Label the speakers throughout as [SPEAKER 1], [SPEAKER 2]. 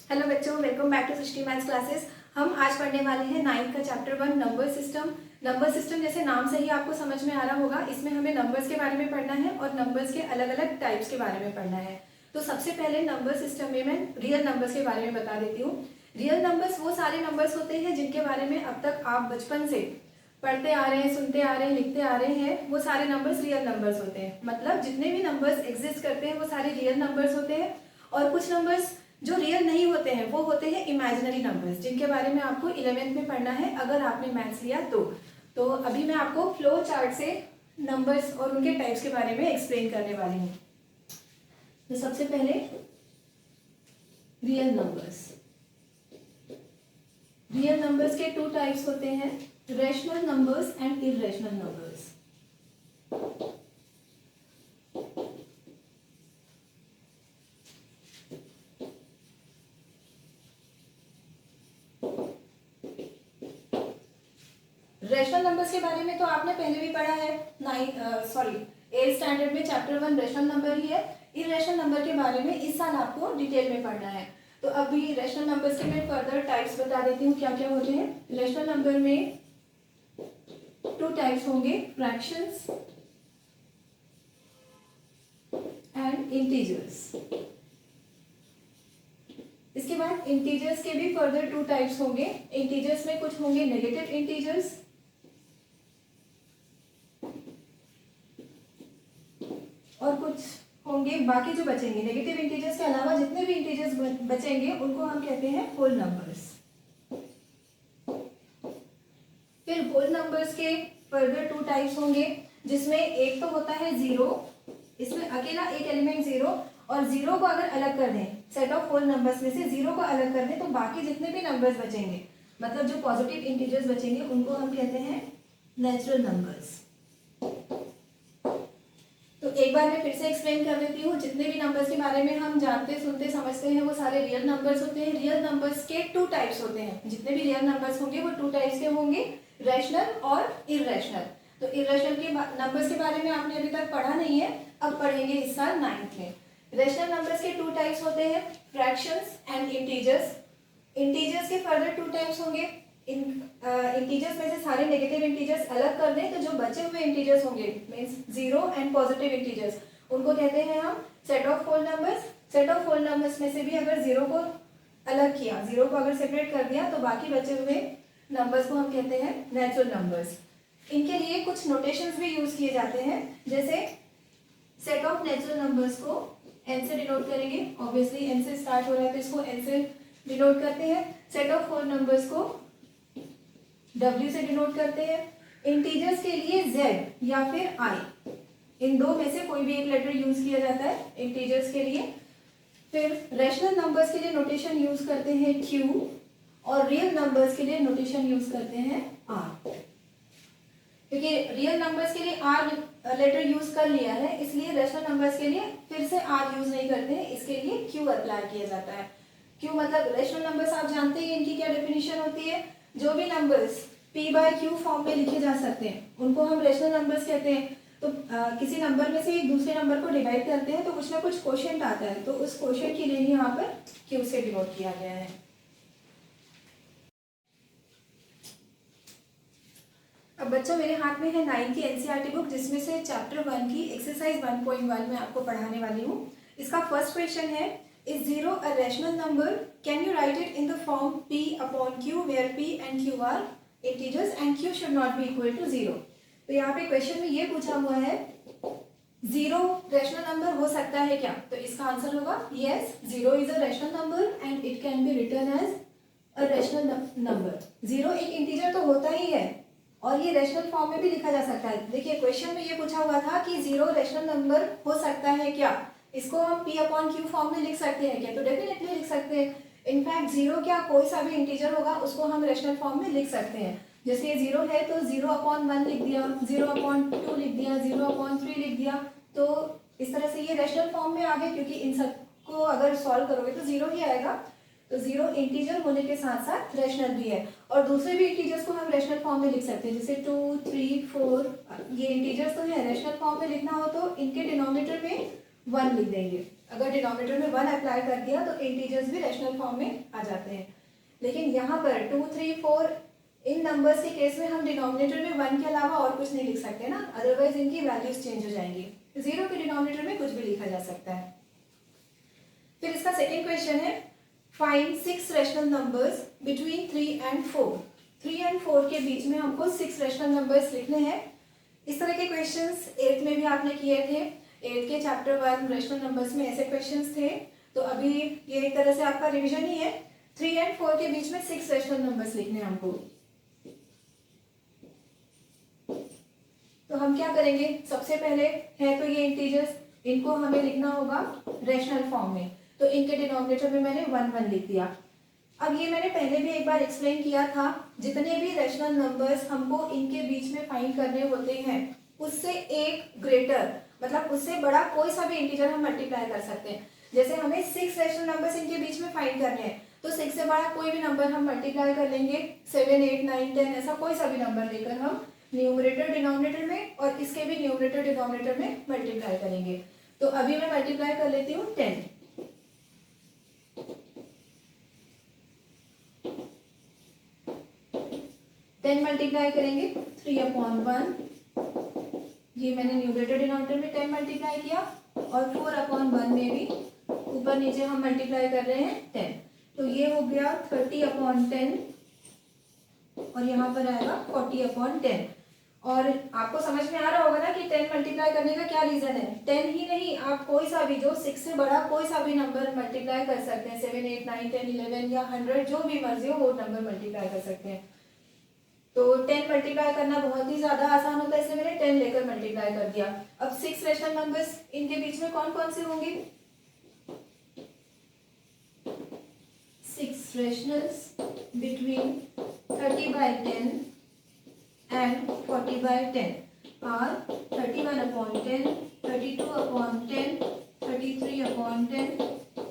[SPEAKER 1] Hello बच्चों, welcome back to Srishti maths classes. हम आज पढ़ने वाले हैं 9th का chapter 1 number system. Number system जैसे नाम से ही आपको समझ में आ रहा होगा, इसमें हमें नंबर्स के बारे में पढ़ना है और नंबर्स के अलग अलग टाइप्स के बारे में पढ़ना है। तो सबसे पहले नंबर सिस्टम में मैं रियल नंबर्स के बारे में बता देती हूँ। रियल नंबर्स वो सारे नंबर्स होते हैं जिनके बारे में अब तक आप बचपन से पढ़ते आ रहे हैं, सुनते आ रहे हैं, लिखते आ रहे हैं, वो सारे नंबर्स रियल नंबर्स होते हैं। मतलब जितने भी नंबर्स एग्जिस्ट करते हैं वो सारे रियल नंबर्स होते हैं। और कुछ नंबर्स जो रियल नहीं होते हैं वो होते हैं इमेजिनरी नंबर्स, जिनके बारे में आपको 11th में पढ़ना है अगर आपने मैथ्स लिया तो अभी मैं आपको फ्लो चार्ट से नंबर्स और उनके टाइप्स के बारे में एक्सप्लेन करने वाली हूँ। तो सबसे पहले रियल नंबर्स। रियल नंबर्स के 2 टाइप्स होते हैं, rational numbers and irrational numbers. Rational numbers के बारे में तो आपने पहले भी पढ़ा है, 8th स्टैंडर्ड में चैप्टर 1 रेशनल नंबर ही है। इररेशनल नंबर के बारे में इस साल आपको डिटेल में पढ़ना है। तो अभी रेशनल नंबर्स के मैं फर्दर टाइप्स बता देती हूँ क्या क्या होते हैं। रेशनल नंबर में 2 टाइप्स होंगे, फ्रैक्शंस एंड इंटीजर्स। इसके बाद इंटीजर्स के भी फर्दर 2 टाइप्स होंगे। इंटीजर्स में कुछ होंगे नेगेटिव इंटीजर्स और कुछ होंगे बाकी जो बचेंगे। नेगेटिव इंटीजर्स के अलावा जितने भी इंटीजर्स बचेंगे उनको हम कहते हैं होल नंबर्स। फिर होल नंबर्स के फर्दर 2 टाइप्स होंगे, जिसमें एक तो होता है जीरो। इसमें अकेला एक एलिमेंट जीरो, और जीरो को अगर अलग कर दें, सेट ऑफ होल नंबर्स में से जीरो को अलग कर दें तो बाकी जितने भी नंबर्स बचेंगे, मतलब जो पॉजिटिव इंटीजर्स बचेंगे, उनको हम कहते हैं नेचुरल नंबर्स। तो एक बार मैं फिर से एक्सप्लेन कर देती हूँ। जितने भी नंबर्स के बारे में हम जानते, सुनते, समझते हैं वो सारे रियल नंबर्स होते हैं। रियल नंबर्स के 2 टाइप्स होते हैं। जितने भी रियल नंबर्स होंगे वो 2 टाइप्स के होंगे, रैशनल और इररेशनल। तो इररेशनल के नंबर्स के बारे में आपने अभी तक पढ़ा नहीं है, अब पढ़ेंगे इस साल 9th में। रैशनल नंबर्स के 2 टाइप्स होते हैं, फ्रैक्शंस एंड इंटीजर्स। इंटीजर्स के फर्दर 2 टाइप्स होंगे। इंटीजर्स में से सारे नेगेटिव इंटीजर्स अलग कर दें तो जो बचे हुए इंटीजर्स होंगे, means zero and positive integers, उनको कहते हैं हम set of whole numbers. Set of whole numbers में से भी अगर जीरो को अलग किया, जीरो को अगर सेपरेट कर दिया, तो बाकी बचे हुए नंबर्स को हम कहते हैं नेचुरल नंबर्स। इनके लिए कुछ नोटेशंस भी यूज किए जाते हैं, जैसे सेट ऑफ नेचुरल नंबर्स को एन से डिनोट करेंगे। ऑब्वियसली एन से स्टार्ट हो रहा है तो इसको एन से डिनोट करते हैं। सेट ऑफ होल नंबर्स को W से डिनोट करते हैं। इंटीजर्स के लिए Z या फिर I, इन 2 में से कोई भी एक लेटर यूज किया जाता है इंटीजर्स के लिए। फिर रैशनल नंबर्स के लिए नोटेशन यूज करते हैं Q, और रियल नंबर्स के लिए नोटेशन यूज करते हैं R। क्योंकि रियल नंबर्स के लिए R लेटर यूज कर लिया है, इसलिए रैशनल नंबर्स के लिए फिर से R यूज नहीं करते हैं, इसके लिए Q अप्लाई किया जाता है। Q मतलब रैशनल नंबर्स आप जानते हैं इनकी क्या डेफिनेशन होती है। जो भी नंबर्स p/q फॉर्म में लिखे जा सकते हैं उनको हम रेशनल नंबर्स कहते हैं। तो किसी नंबर में से एक दूसरे नंबर को डिवाइड करते हैं तो कुछ ना कुछ क्वोशिएंट आता है, तो उस क्वोशिएंट के लिए ही यहाँ पर q से डिनोट किया गया है। अब बच्चों, मेरे हाथ में है 9th की एनसीईआरटी बुक, जिसमें से चैप्टर 1 की एक्सरसाइज 1.1 में आपको पढ़ाने वाली हूँ। इसका फर्स्ट क्वेश्चन है, is zero a rational number? Can you write it in the form p/q where p and q are integers and q should not be equal to 0। तो यहाँ पे क्वेश्चन में ये पूछा हुआ है, जीरो रैशनल नंबर हो सकता है क्या? तो इसका आंसर होगा yes, zero is a rational number and it can be written as a rational number. Zero एक इंटीजर तो होता ही है और ये रैशनल फॉर्म में भी लिखा जा सकता है। देखिए क्वेश्चन में ये पूछा हुआ था कि जीरो रैशनल नंबर हो सकता है क्या, इसको हम p/q फॉर्म में लिख सकते हैं क्या? तो डेफिनेटली लिख सकते हैं। इनफैक्ट जीरो क्या कोई सा भी इंटीजर होगा उसको हम रैशनल फॉर्म में लिख सकते हैं। जैसे ये जीरो है तो 0/1 लिख दिया, 0/2 लिख दिया, 0/3 लिख दिया, तो इस तरह से ये रैशनल फॉर्म में आ गए, क्योंकि इन सबको अगर सॉल्व करोगे तो जीरो ही आएगा। तो जीरो इंटीजर होने के साथ साथ रैशनल भी है, और दूसरे भी इंटीजर्स को हम रैशनल फॉर्म में लिख सकते हैं, जैसे 2, 3, 4 ये इंटीजर्स तो है। रैशनल फॉर्म में लिखना हो तो इनके डिनोमिनेटर में 1 लिख देंगे। अगर डिनोमिनेटर में 1 अप्लाई कर दिया तो इंटीजर्स भी रैशनल फॉर्म में आ जाते हैं। लेकिन यहाँ पर 2, 3, 4 इन नंबर्स के केस में हम डिनोमिनेटर में 1 के अलावा और कुछ नहीं लिख सकते ना, अदरवाइज इनकी वैल्यूज चेंज हो जाएंगी। 0 के डिनोमिनेटर में कुछ भी लिखा जा सकता है। फिर इसका सेकेंड क्वेश्चन है, find 6 rational numbers between 3 and 4। 3 and 4 के बीच में हमको 6 रैशनल नंबर्स लिखने हैं। इस तरह के क्वेश्चंस 8th में भी आपने किए थे। 8th के चैप्टर 1 रैशनल नंबर्स में ऐसे क्वेश्चंस थे। तो अभी ये एक तरह से आपका रिवीजन ही है। 3 and 4 के बीच में 6 रैशनल नंबर्स लिखने हैं हमको। तो हम क्या करेंगे, सबसे पहले है तो ये इंटीजर्स, इनको हमें लिखना होगा रैशनल फॉर्म में। तो इनके डिनोमिनेटर में मैंने 1, 1 लिख दिया। अब ये मैंने पहले भी एक बार एक्सप्लेन किया था, जितने भी रैशनल नंबर्स हमको इनके बीच में फाइंड करने होते हैं, उससे एक ग्रेटर मतलब उससे बड़ा कोई सा भी इंटीजर हम मल्टीप्लाई कर सकते हैं। जैसे हमें 6 रैशनल नंबर्स इनके बीच में फाइंड करने हैं, तो 6 से बड़ा कोई भी नंबर हम मल्टीप्लाई कर लेंगे। 7, 8, 9, 10 ऐसा कोई सा भी नंबर लेकर हम न्यूमरेटर डिनोमिनेटर में और इसके भी न्यूमरेटर डिनोमिनेटर में मल्टीप्लाई करेंगे। तो अभी मैं मल्टीप्लाई कर लेती हूँ 10। 10 मल्टीप्लाई करेंगे 3/1, ये मैंने न्यूमरेटर डिनोमिनेटर में 10 मल्टीप्लाई किया, और 4/1 में भी ऊपर नीचे हम मल्टीप्लाई कर रहे हैं 10। तो ये हो गया 30/10 और यहाँ पर आएगा 40/10। और आपको समझ में आ रहा होगा ना कि 10 मल्टीप्लाई करने का क्या रीजन है। 10 ही नहीं, आप कोई सा भी जो 6 से बड़ा कोई सा भी नंबर मल्टीप्लाई कर सकते हैं। 7, 8, 9, 10, 11 या 100 जो भी मर्जी हो वो नंबर मल्टीप्लाई कर सकते हैं। तो 10 मल्टीप्लाई करना बहुत ही ज्यादा आसान होता है, इसलिए मैंने 10 लेकर मल्टीप्लाई कर दिया। अब 6 रैशनल नंबर्स इनके बीच में कौन कौन से होंगे, 6 rationals between 30/10 and 40/10 are 31/10, 32/10, 33/10,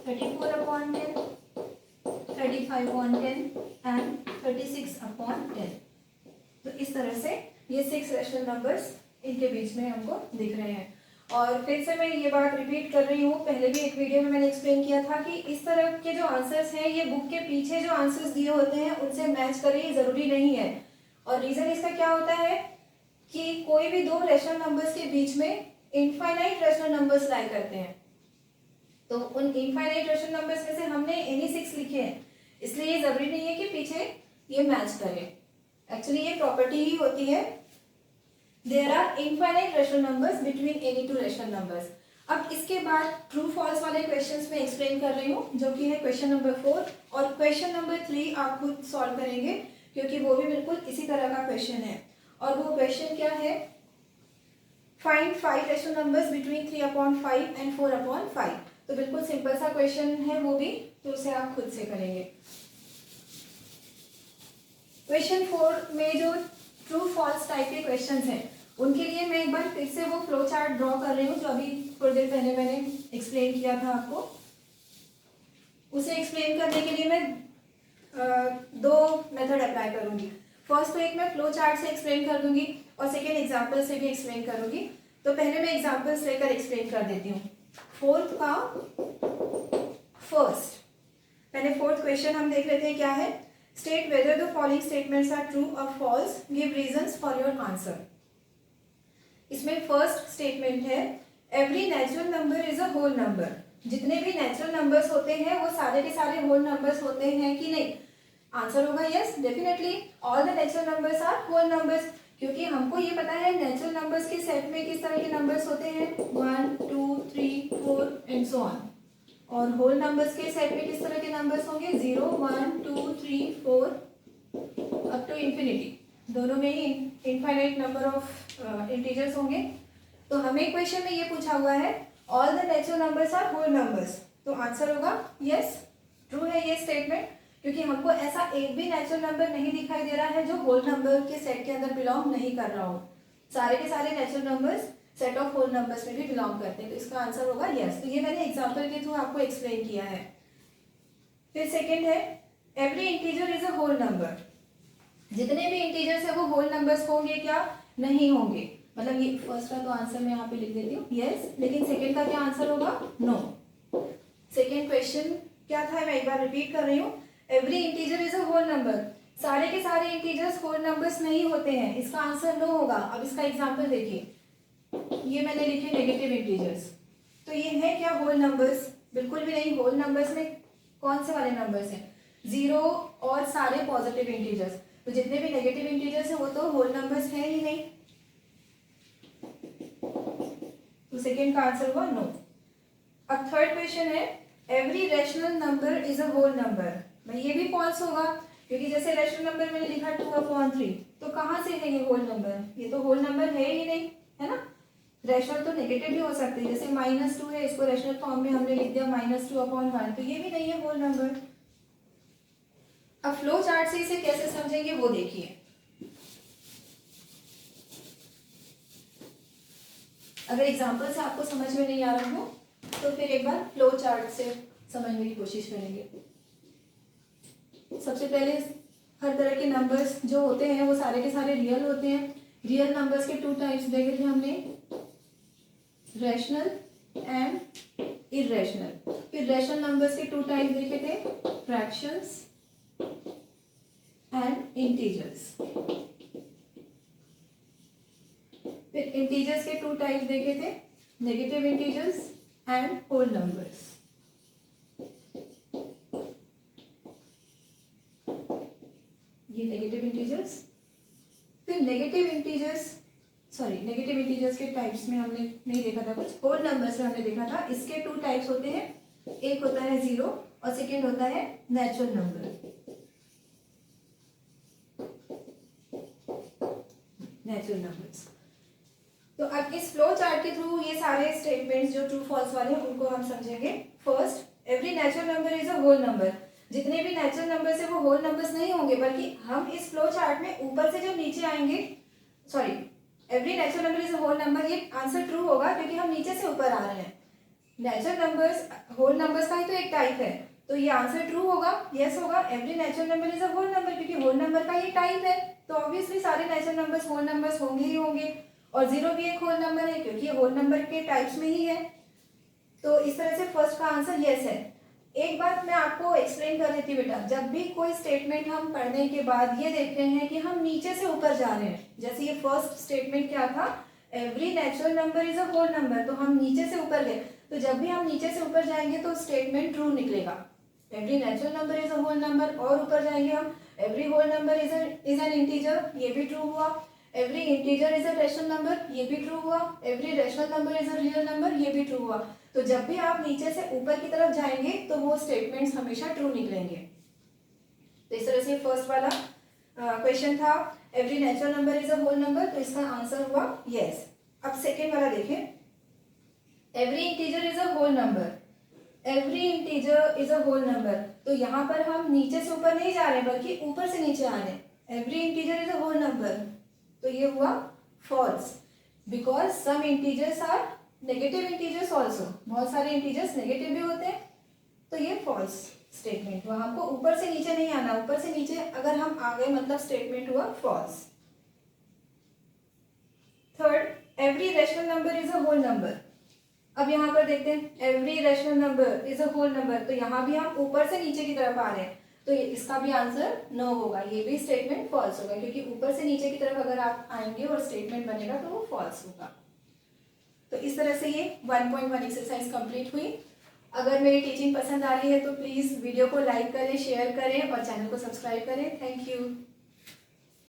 [SPEAKER 1] 34/10, 35/10 and 36/10। तो इस तरह से ये 6 रैशनल नंबर्स इनके बीच में हमको दिख रहे हैं। और फिर से मैं ये बात रिपीट कर रही हूँ, पहले भी एक वीडियो में मैंने एक्सप्लेन किया था कि इस तरह के जो आंसर्स हैं ये बुक के पीछे जो आंसर्स दिए होते हैं उनसे मैच करें, ये जरूरी नहीं है। और रीजन इसका क्या होता है कि कोई भी दो रैशनल नंबर्स के बीच में इनफाइनाइट रैशनल नंबर्स लाई करते हैं। तो उन इनफाइनाइट रैशनल नंबर्स में से हमने एनी 6 लिखे हैं, इसलिए ये जरूरी नहीं है कि पीछे ये मैच करे। एक्चुअली ये प्रॉपर्टी ही होती है, there are infinite rational numbers between any 2 rational numbers. अब इसके बाद ट्रू फॉल्स वाले क्वेश्चंस में एक्सप्लेन कर रही हूँ, जो कि है क्वेश्चन नंबर 4 और क्वेश्चन नंबर 3 आप खुद सॉल्व करेंगे, क्योंकि वो भी बिल्कुल इसी तरह का क्वेश्चन है। और वो क्वेश्चन क्या है, find 5 rational numbers between 3/5 and 4/5। तो बिल्कुल सिंपल सा क्वेश्चन है वो भी, तो उसे आप खुद से करेंगे। क्वेश्चन 4 में जो ट्रू फॉल्स टाइप के क्वेश्चंस हैं उनके लिए मैं एक बार फिर से वो फ्लो चार्ट ड्रॉ कर रही हूँ, जो अभी थोड़ी देर पहले मैंने एक्सप्लेन किया था आपको। उसे एक्सप्लेन करने के लिए मैं 2 मेथड अप्लाई करूंगी। फर्स्ट तो एक मैं फ्लो चार्ट से एक्सप्लेन कर दूंगी और सेकेंड एग्जाम्पल से भी एक्सप्लेन करूंगी। तो पहले मैं एग्जाम्पल्स लेकर एक्सप्लेन कर देती हूँ। फोर्थ का फर्स्ट, पहले फोर्थ क्वेश्चन हम देख लेते हैं क्या है। State whether the following statements are true और false, give reasons for your answer. इसमें फर्स्ट स्टेटमेंट है, every natural number is a whole number. जितने भी नेचुरल नंबर्स होते हैं वो सारे के सारे होल नंबर्स होते हैं कि नहीं। आंसर होगा yes, definitely all the natural numbers are whole numbers, क्योंकि हमको ये पता है नेचुरल नंबर्स के सेट में किस तरह के नंबर्स होते हैं, 1, 2, 3, 4 एंड सो ऑन। और होल नंबर्स के सेट में किस तरह के नंबर्स होंगे, 0, 1, 2, 3, 4 अप टू इंफिनिटी। दोनों में ही इनफाइनाइट नंबर ऑफ इंटीजर्स होंगे। तो हमें क्वेश्चन में ये पूछा हुआ है, all the natural numbers are whole numbers. तो आंसर होगा यस, ट्रू है ये स्टेटमेंट, क्योंकि हमको ऐसा एक भी नेचुरल नंबर नहीं दिखाई दे रहा है जो होल नंबर के सेट के अंदर बिलोंग नहीं कर रहा हो। सारे के सारे natural numbers set of whole numbers में भी बिलोंग करते हैं। तो इसका आंसर होगा यस। तो ये मैंने एग्जांपल के थ्रू आपको एक्सप्लेन किया है। फिर सेकंड है, every integer is a whole number. जितने भी इंटीजर्स है वो होल नंबर्स होंगे क्या, नहीं होंगे। मतलब ये फर्स्ट का तो आंसर मैं यहाँ पे लिख देती हूँ यस, लेकिन सेकंड का क्या आंसर होगा, नो। सेकेंड क्वेश्चन क्या था, मैं एक बार रिपीट कर रही हूँ। Every integer is a whole number. सारे के सारे इंटीजर्स होल नंबर्स नहीं होते हैं, इसका आंसर नो होगा। अब इसका एग्जांपल देखिए, ये मैंने लिखे नेगेटिव इंटीजर्स, तो ये है क्या होल नंबर्स? बिल्कुल भी नहीं। होल नंबर्स में कौन से वाले नंबर्स हैं? 0 और सारे पॉजिटिव इंटीजर्स। तो जितने भी नेगेटिव इंटीजर्स हैं वो तो होल नंबर्स हैं ही नहीं। तो सेकेंड का आंसर हुआ नो। अब थर्ड क्वेश्चन है, every rational number is a whole number. भाई ये भी फॉल्स होगा, क्योंकि जैसे रैशनल नंबर मैंने लिखा 2/3, तो कहाँ से है ये होल नंबर? ये तो होल नंबर है ही नहीं, है ना। रैशनल तो नेगेटिव भी हो सकते हैं, जैसे -2 है, इसको रैशनल फॉर्म में हमने लिख दिया -2/1, तो ये भी नहीं है होल नंबर। अब फ्लो चार्ट से इसे कैसे समझेंगे वो देखिए। अगर एग्जांपल से आपको समझ में नहीं आ रहा हो तो फिर एक बार फ्लो चार्ट से समझने की कोशिश करेंगे। सबसे पहले हर तरह के नंबर्स जो होते हैं वो सारे के सारे रियल होते हैं। रियल नंबर्स के 2 टाइप्स देखे थे हमने, रैशनल एंड इरेशनल। फिर रैशनल नंबर्स के 2 टाइप देखे थे, फ्रैक्शंस एंड इंटीजर्स। फिर इंटीजर्स के 2 टाइप देखे थे, negative integers and whole numbers. ये नेगेटिव इंटीजर्स। फिर नेगेटिव इंटीजर्स के टाइप्स में हमने नहीं देखा था कुछ, होल नंबर्स में हमने देखा था। इसके 2 टाइप्स होते हैं, एक होता है 0 और सेकेंड होता है नेचुरल नंबर। Natural numbers. तो अब इस फ्लो चार्ट के थ्रू ये सारे स्टेटमेंट्स जो ट्रू फॉल्स वाले हैं उनको हम समझेंगे। First, every natural number is a whole number. जितने भी नेचुरल नंबर्स है वो होल नंबर्स नहीं होंगे, बल्कि हम इस फ्लो चार्ट में ऊपर से जब नीचे आएंगे, sorry, every natural number is a whole number, ये आंसर ट्रू होगा क्योंकि हम नीचे से ऊपर आ रहे हैं। नेचुरल नंबर्स होल नंबर्स का ही तो एक टाइप है, तो ये आंसर ट्रू होगा, यस होगा। Every natural number is a whole number, क्योंकि होल नंबर का ये टाइप है, तो ऑब्वियसली सारे नेचुरल नंबर्स होल नंबर्स होंगे ही होंगे। और 0 भी एक होल नंबर है क्योंकि ये होल नंबर के टाइप्स में ही है। तो इस तरह से फर्स्ट का आंसर यस है। एक बात मैं आपको एक्सप्लेन कर देती बेटा, जब भी कोई स्टेटमेंट हम पढ़ने के बाद ये देख रहे हैं कि हम नीचे से ऊपर जा रहे हैं, जैसे ये फर्स्ट स्टेटमेंट क्या था, every natural number is a whole number, तो हम नीचे से ऊपर गए। तो जब भी हम नीचे से ऊपर जाएंगे तो स्टेटमेंट ट्रू निकलेगा। Every natural number is a whole number, और ऊपर जाएंगे हम, every whole number is an integer, ये भी ट्रू हुआ। Every integer is a rational number, ये भी ट्रू हुआ। Every rational number is a real number, ये भी ट्रू हुआ। तो जब भी आप नीचे से ऊपर की तरफ जाएंगे तो वो स्टेटमेंट्स हमेशा ट्रू निकलेंगे। तो इस तरह से फर्स्ट वाला क्वेश्चन था, every natural number is a whole number, तो इसका आंसर हुआ यस। अब सेकेंड वाला देखें, every integer is a whole number. Every integer is a whole number, तो यहाँ पर हम नीचे से ऊपर नहीं जा रहे बल्कि ऊपर से नीचे आ रहे हैं। Every integer is a whole number, तो ये हुआ false, because some integers are negative integers also. बहुत सारे इंटीजर्स नेगेटिव भी होते हैं, तो ये फॉल्स स्टेटमेंट हुआ। हमको ऊपर से नीचे नहीं आना, ऊपर से नीचे अगर हम आ गए मतलब स्टेटमेंट हुआ false. Third, every rational number is a whole number. अब यहाँ पर देखते हैं, every rational number is a whole number, तो यहाँ भी हम ऊपर से नीचे की तरफ आ रहे हैं, तो इसका भी आंसर नो होगा, ये भी स्टेटमेंट फॉल्स होगा, क्योंकि ऊपर से नीचे की तरफ अगर आप आएंगे और स्टेटमेंट बनेगा तो वो फॉल्स होगा। तो इस तरह से ये 1.1 एक्सरसाइज कंप्लीट हुई। अगर मेरी टीचिंग पसंद आ रही है तो प्लीज़ वीडियो को लाइक करें, शेयर करें और चैनल को सब्सक्राइब करें। Thank you.